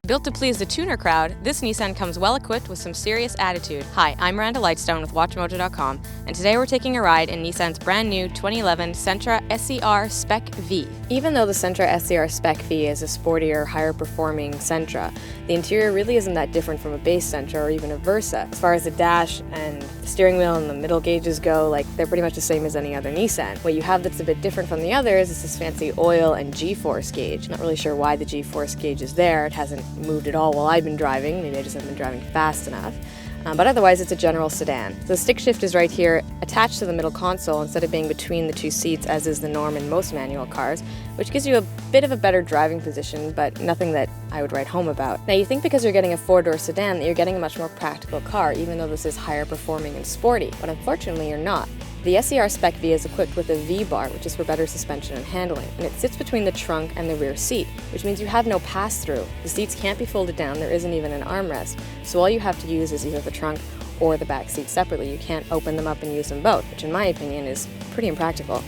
Built to please the tuner crowd, this Nissan comes well equipped with some serious attitude. Hi, I'm Miranda Lightstone with WatchMojo.com, and today we're taking a ride in Nissan's brand new 2011 Sentra SCR Spec-V. Even though the Sentra SCR Spec-V is a sportier, higher performing Sentra, the interior really isn't that different from a base Sentra or even a Versa. As far as the dash and the steering wheel and the middle gauges go, they're pretty much the same as any other Nissan. What you have that's a bit different from the others is this fancy oil and G-force gauge. Not really sure why the G-force gauge is there. It hasn't moved at all while I've been driving. Maybe I just haven't been driving fast enough. But otherwise, it's a general sedan. So the stick shift is right here, attached to the middle console instead of being between the two seats, as is the norm in most manual cars, which gives you a bit of a better driving position, but nothing that I would write home about. Now, you think because you're getting a four-door sedan that you're getting a much more practical car, even though this is higher performing and sporty, but unfortunately you're not. The SCR Spec-V is equipped with a V-bar, which is for better suspension and handling, and it sits between the trunk and the rear seat, which means you have no pass-through. The seats can't be folded down, there isn't even an armrest, so all you have to use is either the trunk or the back seat separately. You can't open them up and use them both, which in my opinion is pretty impractical.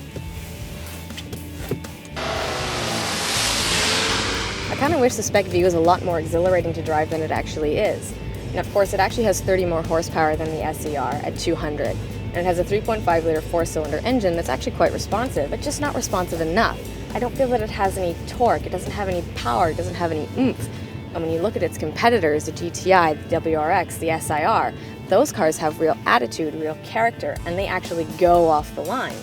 I kind of wish the Spec-V was a lot more exhilarating to drive than it actually is. And of course, it actually has 30 more horsepower than the SCR at 200. And it has a 3.5-liter four-cylinder engine that's actually quite responsive, but just not responsive enough. I don't feel that it has any torque, it doesn't have any power, it doesn't have any oomph. And when you look at its competitors, the GTI, the WRX, the SIR, those cars have real attitude, real character, and they actually go off the line.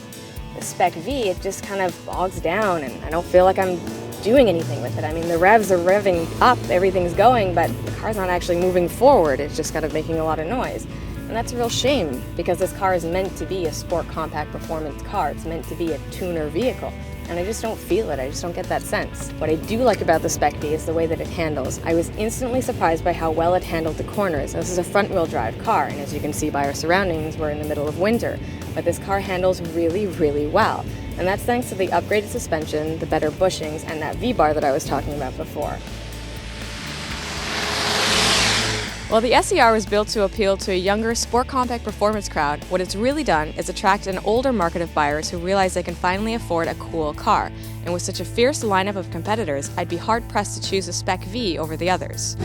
The Spec-V, it just kind of bogs down, and I don't feel like I'm doing anything with it. I mean, the revs are revving up, everything's going, but the car's not actually moving forward, it's just kind of making a lot of noise. And that's a real shame, because this car is meant to be a sport compact performance car. It's meant to be a tuner vehicle. And I just don't feel it. I just don't get that sense. What I do like about the Spec-V is the way that it handles. I was instantly surprised by how well it handled the corners. This is a front-wheel drive car, and as you can see by our surroundings, we're in the middle of winter. But this car handles really, really well. And that's thanks to the upgraded suspension, the better bushings, and that V-bar that I was talking about before. While the SCR was built to appeal to a younger, sport compact performance crowd, what it's really done is attract an older market of buyers who realize they can finally afford a cool car. And with such a fierce lineup of competitors, I'd be hard-pressed to choose a Spec-V over the others.